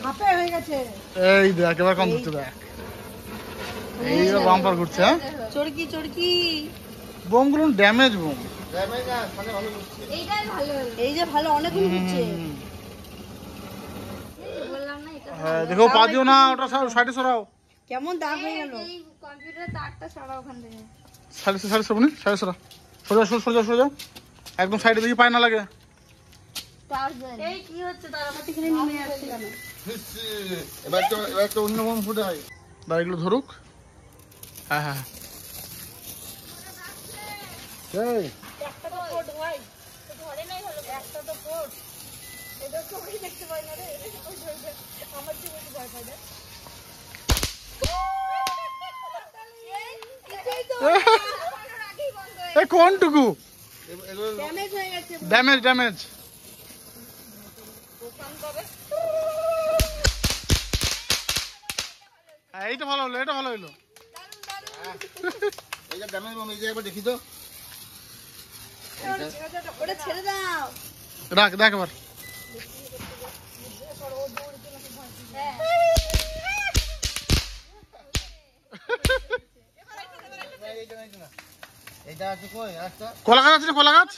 হাফে হয়ে গেছে। এই দেখ এবার কম ঘুরছে, দেখ এই বাম্পার ঘুরছে। হ্যাঁ চরকি চরকি বোমগুলো ড্যামেজ বোম। ড্যামেজ না মানে ভালো ঘুরছে এইটাই ভালো হলো। এই যে ভালো অনেকগুলো হচ্ছে। বললাম না এটা। হ্যাঁ দেখো পা দিও না, ওটা সাইডে সরাও। কেমন দাগ হয়ে গেল? এই কম্পিউটার তারটা সরা ওখান থেকে। সাইডে সরাবনি, সাইডে সরা, সোজা সোজা সোজা একদম সাইডে দেখি পায় না লাগে। এই কি হচ্ছে? তারাবাতি খেলে নেমে যাচ্ছে কেন? এবার তো অন্য বোম ফুটে হয় দাঁড়া এগুলো ধরুক। হ্যাঁ হ্যাঁ এই একটা তো কোড হয়, তো ধরে নাই হলো। একটা তো কোড, এটা তো আমি দেখতে পাই না রে। আমার কি বলতে ভয় পাই না। এই কোনটুকু এগুলো ড্যামেজ হয়ে গেছে। Damage damage. হ্যাঁ এইটা ভালো হলো, এটা ভালো হলো। এই যে ড্যামেজ বোম এই যে একবার দেখি তো ওটা ছেড়ে দাও। রাখ দেখ এবার। এইটা আছে কই একটা কলা গাছ আছে না, কলা গাছ।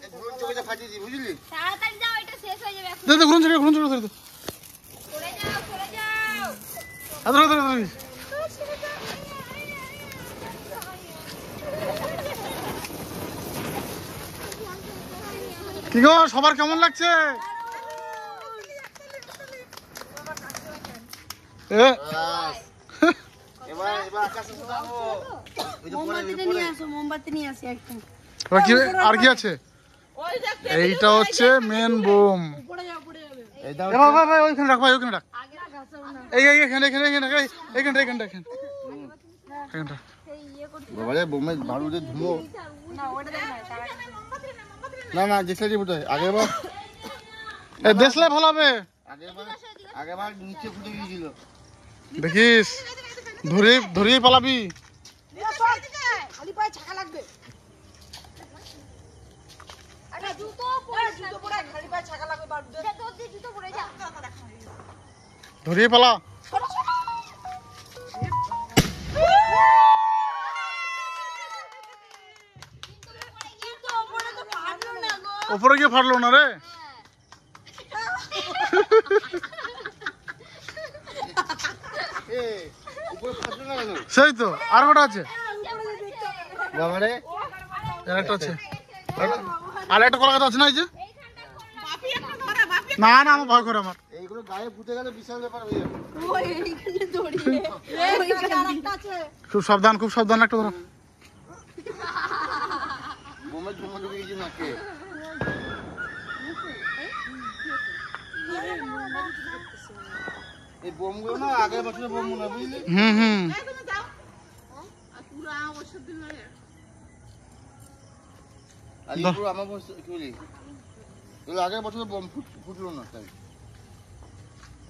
এই ধরুন চোখে ফাটিয়ে দি বুঝলি তাড়াতাড়ি যাও, এটা শেষ হয়ে যাবে এখন। দে দে ঘুরুন ছেড়ে ঘুরুন ছেড়ে দে। সরে যাও, সরে যাও। আদর আদর আদর। কি গো সবার কেমন লাগছে? এ এবার এবার আকাশে শোনাবো ওই যে পরে মোমবাতিটা নিয়ে আসো, মোমবাতি নিয়ে আসি একটা। এবার কি আর কি আছে? এইটা হচ্ছে মেন বোম। পড়ে যাও, পড়ে যাবে। এই দাও এ বাবা ভাই ওইখানে রাখ, ভাই ওইখানে রাখ। আগে ঘাসাও না। এই এখানে এখানে এখানে এইখানটা এইখানটা এখানটা এখানটা। বাবারে বোমের বারুদের ধুমো না ওটা দেখ না, তাড়াতাড়ি। না না যেটা দিব আগের বার এ দেশলাই ভালো হবে। আগের বার নিচে ফুটে গিয়েছিল দেখিস ধরিয়ে পালাবি। খালি পায়ে ছাকা লাগবে। আরে জুতো পরে, জুতো পরে খালি পায়ে ছাকা লাগবে বাড়বে। যা তোর দিয়ে জুতো পরে যা। ধরিয়ে পালা। ওপরে গিয়ে ফাটলো না রে। এ উপরে ফাটলো না কেন সেই তো আর কটা আছে? বাবারে আর একটা আছে, আর একটা কলা গাছ আছে না? এই যে না না আমার ভয় করে আমার। এইগুলো গায়ে ফুটে গেলে বিশাল ব্যাপার হয়ে যাবে ওই এইখানে দড়িয়ে। ওইখানে আরেকটা আছে। খুব সাবধান একটা ধরো। বোমের ধুমো ঢুকে গেছে নাকে এই বোমগুলো না আগের বছরের বোম মনে হয় বুঝলি হুম আর পুরো আমার বছর কি বলি এগুলো আগের বছরের বোম ফুটলো না তাই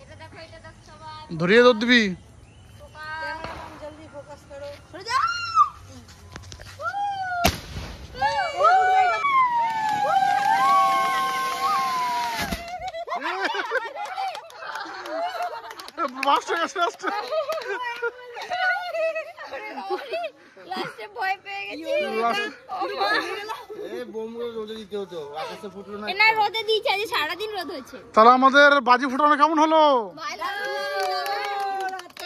এটা দেখো, এটা দেখ সবাই। ধরিয়ে দৌড় দিবি। জলদি ফোকাস করো। সরে যাও। লাস্টে ভয় পেয়ে গেছি। এই বোমগুলো রোদে দিতে হতো আকাশে ফুটলো না না রোদে দিয়েছে, আজ সারাদিন রোদ হয়েছে। তাহলে আমাদের বাজি ফুটানো কেমন হলো?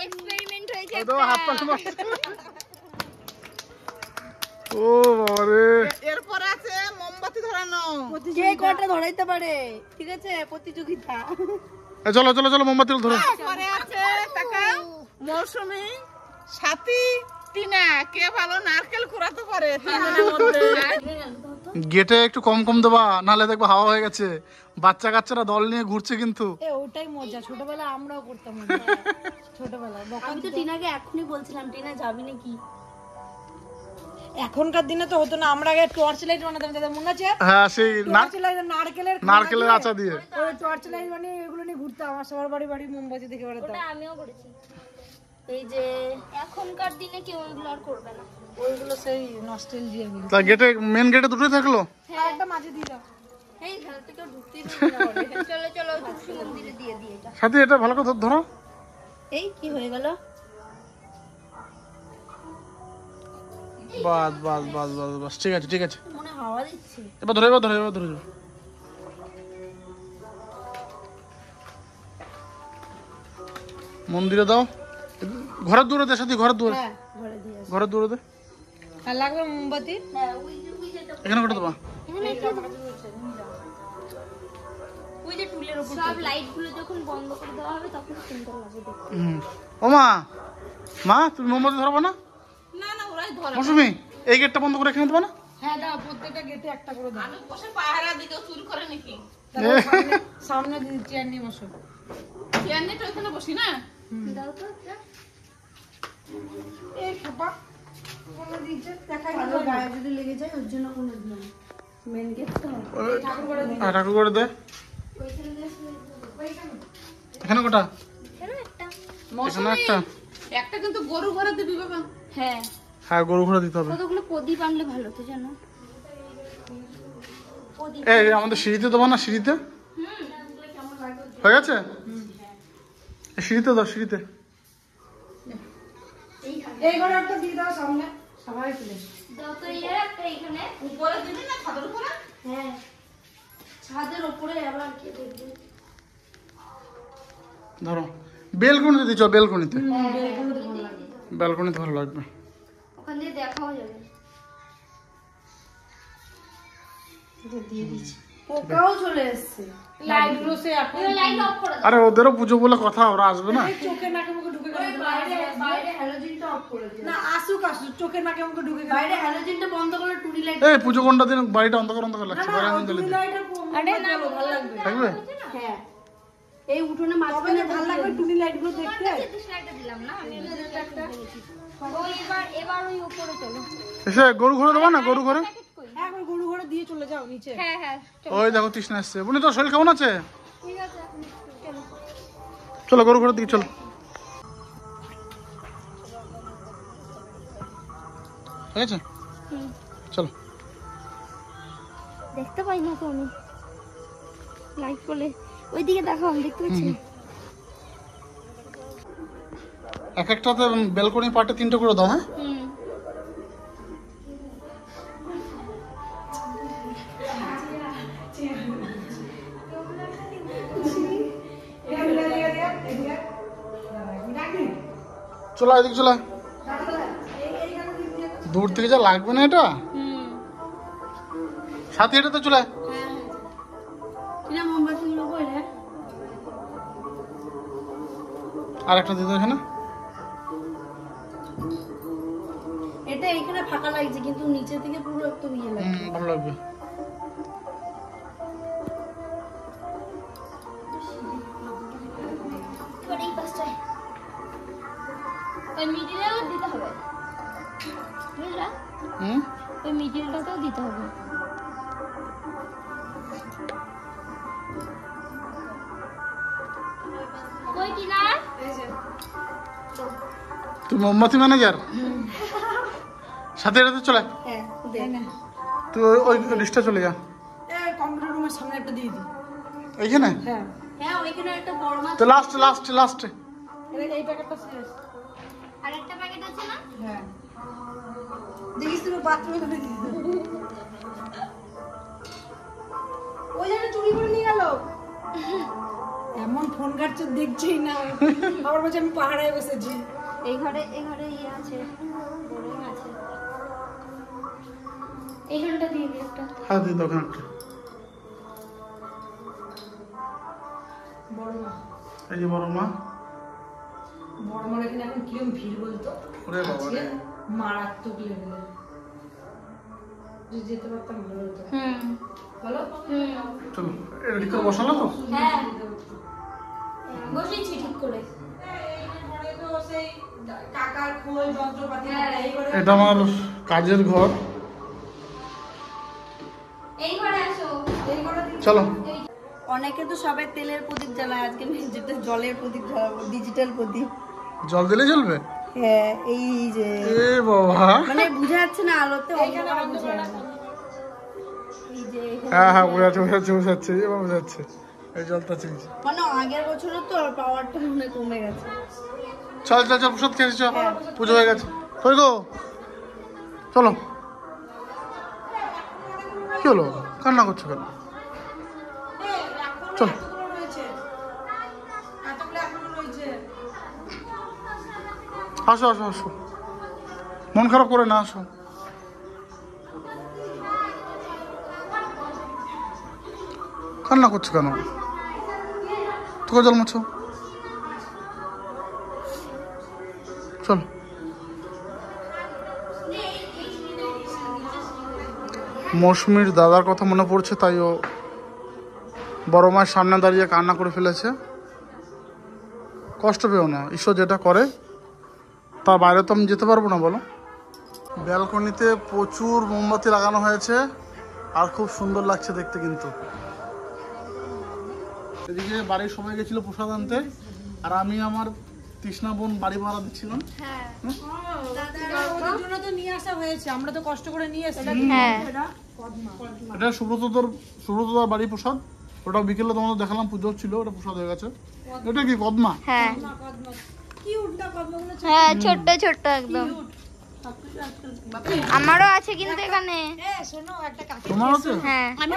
এক্সপেরিমেন্ট হয়েছে এই তো একটা। হাত পা মারছে। ও বাবারে, এরপর আছে মোমবাতি ধরানো। কে কটা ধরাইতে পারে, ঠিক আছে? প্রতিযোগিতা। চলো চলো চলো মোমবাতি ধরো। পরে আছে তাকাও, মৌসুমী, সাথী, টিনা। কে ভালো নারকেল কুড়াতে পারে তিনজনের মধ্যে? গেটে একটু কম কম দেবা, নাহলে দেখবো হাওয়া হয়ে গেছে। বাচ্চা কাচ্চারা দল নিয়ে ঘুরছে কিন্তু। ওটাই মজা, ছোটবেলা আমরাও করতাম। ছোটবেলা আমি তো টিনাকে এখনই বলছিলাম, টিনা যাবি নাকি? এখনকার দিনে তো হতো না, আমরা আগে টর্চ লাইট বানাতাম, দাদা মনে আছে? হ্যাঁ সেই টর্চ লাইট নারকেলের আচা দিয়ে। ওই টর্চ লাইট বানিয়ে এগুলো নিয়ে ঘুরতাম, আমার সবার বাড়ি বাড়ি মোমবাতি দেখে বেড়াতাম। ওটা আমিও করেছি। এই যে এখনকার দিনে কেউ এগুলো আর করবে না। ওইগুলো সেই নস্টালজিয়া গুলো। তা গেটে, মেন গেটে দুটোই থাকলো। হ্যাঁ, একটা মাঝে দিয়ে দাও। এই ঘর থেকে ঢুকতেই দেবে না বলে। চলো চলো তুলসী মন্দিরে দিয়ে দিয়ে এটা। সাথী এটা ভালো করে ধরো। এই কি হয়ে গেল? বাস বাস বাস বাস বাস, ঠিক আছে ঠিক আছে। মনে হাওয়া দিচ্ছে। এবার ধরো এবার ধরো এবার ধরো। মন্দিরে দাও, ঘরের দূরে দে সাথী, ঘরের দূরে, হ্যাঁ, ঘরে দিয়ে আসো। ঘরের দূরে দে। আর লাগবে মোমবাতি? হ্যাঁ ওই যে এখানে করে দেবা। ওই যে টুলের উপর সব লাইট গুলো যখন বন্ধ করে দেওয়া হবে তখন সুন্দর লাগবে দেখতে। ও মা, মা তুমি মোমবাতি ধরবো না? না না, ওরাই ধরে। মৌসুমি এই গেটটা বন্ধ করে এখানে দেবা না? হ্যাঁ দাও, প্রত্যেকটা গেটে একটা করে দাও। আমি বসে পাহারা দিকে চুরি করে নাকি? তারপর সামনে চেয়ার নিয়ে বসো। চেয়ার নিয়ে তো এখানে বসি না। দাও তো একটা। এই খাপা কোনো দিচ্ছে দেখা গেল গায়ে যদি লেগে যায় ওর জন্য কোনো দিন মেন গেট তো ঠাকুর করে দে। এখানে কোটা? কেন একটা? এখানে একটা। একটা কিন্তু গরু ঘরে দিবি বাবা। হ্যাঁ হ্যাঁ গরু ঘোড়া দিতে হবে। কতগুলো প্রদীপ আনলে ভালো তো জানো। প্রদীপ। এই আমাদের সিঁড়িতে দেবো না? সিঁড়িতে হয়ে গেছে? এই সিঁড়িতে দাও, সিঁড়িতে। এই ঘরে একটা দিয়ে দাও সামনে সবাই তুলে। দাও তো এই একটা এখানে। উপরে দিবি না ছাদের উপরে? হ্যাঁ ছাদের উপরে আবার কে দেখবে। ধরো বেলকনিতে দিচ্ছ, বেলকনিতে। বেলকনিতে ভালো লাগবে। ওখান দিয়ে দেখাও যাবে। দিয়ে দিচ্ছি। পোকাও চলে এসেছে। লাইট গুলো সে এখন লাইট অফ করে দাও। আরে ওদেরও পুজো বলে কথা, ওরা আসবে না? চোখে নাকে মুখে ঢুকে গেল। বাইরে বাইরে হ্যালোজিনটা অফ করে দিও। না আসুক আসুক, চোখে নাকে মুখে ঢুকে গেল। বাইরে হ্যালোজিনটা বন্ধ করে টুনি লাইট। এই পুজো কোনটা দিন বাড়িটা অন্ধকার অন্ধকার লাগছে, বাইরে আগুন জ্বালিয়ে দে। আরে না ভালো লাগবে। থাকবে? হ্যাঁ, এই উঠোনে তবে মাঝখানে ভালো লাগবে টুনি লাইট গুলো দেখতে। লাইটটা দিলাম না আমি একটা। ও এবার ওই উপরে চলো। এসে গরু ঘরে দেবো না? গরু ঘরে হ্যাঁ, এখন গরু ঘরে দিয়ে চলে যাও নিচে। হ্যাঁ হ্যাঁ ওই দেখো তৃষ্ণা এসছে। বুনি তোর শরীর কেমন আছে? ঠিক আছে চলো। চলো গরু ঘরের দিকে চলো। ঠিক আছে চলো। দেখতে পাই না তো আমি লাইট করলে। ওইদিকে দেখো, আমি দেখতে পাচ্ছি না। এক একটাতে বেলকনি পার্টে 3টে করে দাও। হ্যাঁ হুম চলো এদিকে চলো। দূর থেকে যা লাগবে না এটা। হুম সাথে এটাতে চলে। কিনা মোমবাতি গুলো কইলে আর একটা দিতে এখানে। এটা এখানে ফাঁকা লাগছে কিন্তু নিচে থেকে পুরো একটু ইয়ে লাগছে। ভালো লাগবে। এবার এই পাশটায় ওই মিডিলেও দিতে হবে, বুঝলা? ওই মিডিলটাতেও দিতে হবে। কই কিনা তুই মোমবাতি ম্যানেজার। সাথে এটাতে চলে। হ্যাঁ, দে না। তুই ওই লিস্টে চলে যা। এই কম্পিউটার রুমের সামনে একটা দিয়ে দিই। এইখানে হ্যাঁ, হ্যাঁ ওইখানে একটা বড় মাছ। তো লাস্টে এই প্যাকেটটা শেষ। আরেকটা প্যাকেট আছে না? হ্যাঁ, দেখিস তুমি বাথরুমে ঢুকে দিই। ওই জন্য চুরি করে নিয়ে গেল। এমন ফোন কাটছে দেখছেই না, আবার বলছে আমি পাহাড়ায় বসেছি। এই ঘরে ইয়ে আছে, বড় আছে। এইখানটা দিয়ে দিই একটা। হ্যাঁ দিয়ে দাও ওখানে একটা। বড় মা এই যে বড় মা। বড় মার এখানে এখন কিরম ভিড় বলতো, ওরে বাবা রে। মারাত্মক লেভেলের। যদি যেতে পারতাম ভালো হতো। বলো চলো এটা ঠিক করে বসালো তো? হ্যাঁ বসেছি ঠিক করে। কাকার খোল যন্ত্রপাতি এই করে এটা আমার কাজের ঘর। এই ঘরে আসো। এই করে চলো। অনেকে তো সবাই তেলের প্রদীপ জ্বালায়, আজকে আমি যেটা জলের প্রদীপ জ্বালাবো, ডিজিটাল প্রদীপ। জল দিলে জ্বলবে? হ্যাঁ এই যে এ বাবা, মানে বুঝা যাচ্ছে না আলোতে, অন্ধকারে বুঝা যাচ্ছে না। এই যে হ্যাঁ হ্যাঁ বোঝাচ্ছে এবার বোঝাচ্ছে। এই জলটা চিনছি। মানে আগের বছরে তো পাওয়ারটা মনে কমে গেছে। চল চল চল প্রসাদ খেয়েছি, চল পুজো হয়ে গেছে। কই গো, চলো। কি হলো, কান্না করছো কেন? চল। আসো আসো আসো, মন খারাপ করে না, আসো। কান্না করছো কেন? তোকে জল মুছো, চল। মৌসুমীর দাদার কথা মনে পড়ছে, তাই ও বড় মায়ের সামনে দাঁড়িয়ে কান্না করে ফেলেছে। কষ্ট পেও না, ঈশ্বর যেটা করে তার বাইরে তো আমি যেতে পারবো না, বলো। ব্যালকনিতে প্রচুর মোমবাতি লাগানো হয়েছে আর খুব সুন্দর লাগছে দেখতে কিন্তু। এদিকে বাড়ির সবাই গেছিল প্রসাদ আনতে, আর আমি আমার তৃষ্ণা বোন বাড়ি ভাড়া দিচ্ছিলাম। ওদের জন্য তো নিয়ে আসা হয়েছে, আমরা তো কষ্ট করে নিয়ে এসেছি। হ্যাঁ এটা সুব্রতদার বাড়ি প্রসাদ, ওটা বিকেলে তোমাদের দেখালাম, পুজো ছিল, ওটা প্রসাদ হয়ে গেছে। এটা কি কদমা? হ্যাঁ কি উল্টা কদমগুলো হ্যাঁ ছোট্ট ছোট্ট একদম। আমারও আছে কিন্তু এখানে। শোনো একটা কাজ, তোমার আছে? হ্যাঁ আমি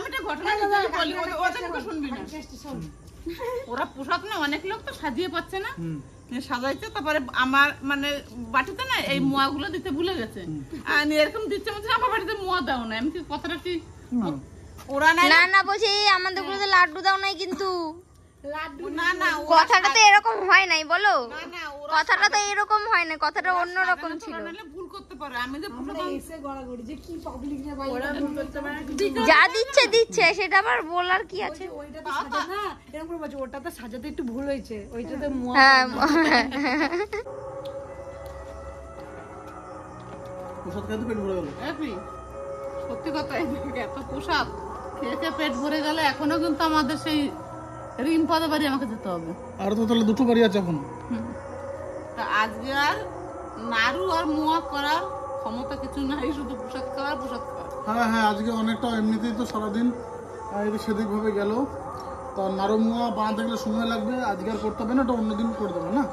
একটা ঘটনা বলি, ওদের মুখে শুনবি না। ওরা প্রসাদ না, অনেক লোক তো সাজিয়ে পাচ্ছে না, সাজাইছে। তারপরে আমার মানে বাটিতে না এই মোয়াগুলো দিতে ভুলে গেছে, আর এরকম দিচ্ছে মধ্যে আমার বাড়িতে মোয়া দাও না। আমি কি কথাটা কি ওরা না না না বলছি আমাদের গুলোতে লাড্ডু দাও নাই কিন্তু। না না কথাটা তো এরকম হয় নাই, বলো। না কথাটা তো এরকম হয় না, কথাটা অন্য রকম ছিল। ভুল করতে পারে। আমি যে এসে গড়াগড়ি যে কি পাবলিক রে ভাই, ওরা ভুল করতে পারে। যা দিচ্ছে দিচ্ছে, সেটা আবার বলার কি আছে? ওইটা তো সাজা না, এরকম করে বলছে ওটা তো সাজাতে একটু ভুল হয়েছে, ওইটাতে মুয়া। হ্যাঁ প্রসাদ খেতে পেট ভরে গেল। সত্যি কথা, এত প্রসাদ খেয়ে খেয়ে পেট ভরে গেলে এখনো কিন্তু আমাদের সেই রিম্পাদের বাড়ি আমাকে যেতে হবে। আর তো তাহলে দুটো বাড়ি আছে এখন। তা আজকে আর নাড়ু আর মোয়া করার ক্ষমতা কিছু নাই, শুধু প্রসাদ খাওয়ার প্রসাদ খাওয়ার। হ্যাঁ হ্যাঁ, আজকে অনেকটা এমনিতেই তো সারাদিন এদিক সেদিক ভাবে গেল, তো নারুমুয়া বানাতে গেলে সময় লাগবে। আজকে আর করতে হবে না, এটা অন্যদিন করে দেবো না।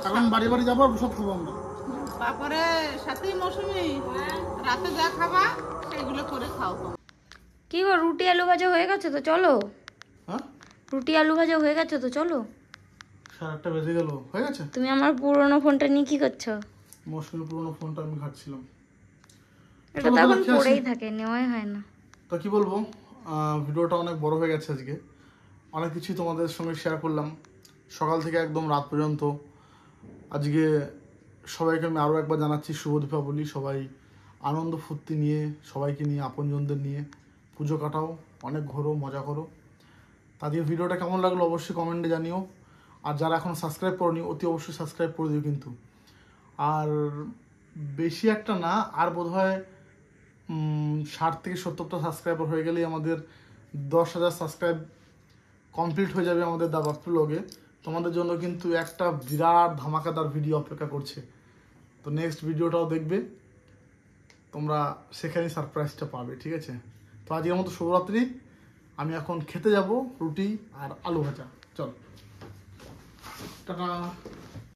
এখন বাড়ি বাড়ি যাবো আর সব খাবো আমরা। তারপরে সাথে মৌসুমি রাতে যা খাবা সেগুলো করে খাও। কি গো, রুটি আলু ভাজা হয়ে গেছে তো চলো। হ্যাঁ, রুটি আলু ভাজা হয়ে গেছে তো চলো। 8:30 বেজে গেল, হয়ে গেছে। তুমি আমার পুরোনো ফোনটা নিয়ে কি করছো? মৌসুমীর পুরোনো ফোনটা আমি ঘাটছিলাম। এটা তো এখন পড়েই থাকে, নেওয়াই হয় না। তো কি বলবো, ভিডিওটা অনেক বড় হয়ে গেছে আজকে। অনেক কিছুই তোমাদের সঙ্গে শেয়ার করলাম, সকাল থেকে একদম রাত পর্যন্ত। আজকে সবাইকে আমি আরও একবার জানাচ্ছি শুভ দীপাবলি। সবাই আনন্দ ফুর্তি নিয়ে, সবাইকে নিয়ে, আপনজনদের নিয়ে পুজো কাটাও, অনেক ঘোরো, মজা করো। তাদের ভিডিওটা কেমন লাগলো অবশ্যই কমেন্টে জানিও। আর যারা এখন সাবস্ক্রাইব করোনি অতি অবশ্যই সাবস্ক্রাইব করে দিও কিন্তু। আর বেশি একটা না, আর বোধহয় 60 থেকে 70টা সাবস্ক্রাইবার হয়ে গেলেই আমাদের 10,000 সাবস্ক্রাইব কমপ্লিট হয়ে যাবে আমাদের দা বাপ্পু ব্লগে। তোমাদের জন্য কিন্তু একটা বিরাট ধামাকাদার ভিডিও অপেক্ষা করছে। তো নেক্সট ভিডিওটাও দেখবে তোমরা, সেখানেই সারপ্রাইজটা পাবে, ঠিক আছে? তো আজকের মতো শুভরাত্রি। আমি এখন খেতে যাব রুটি আর আলু ভাজা। চল টাটা।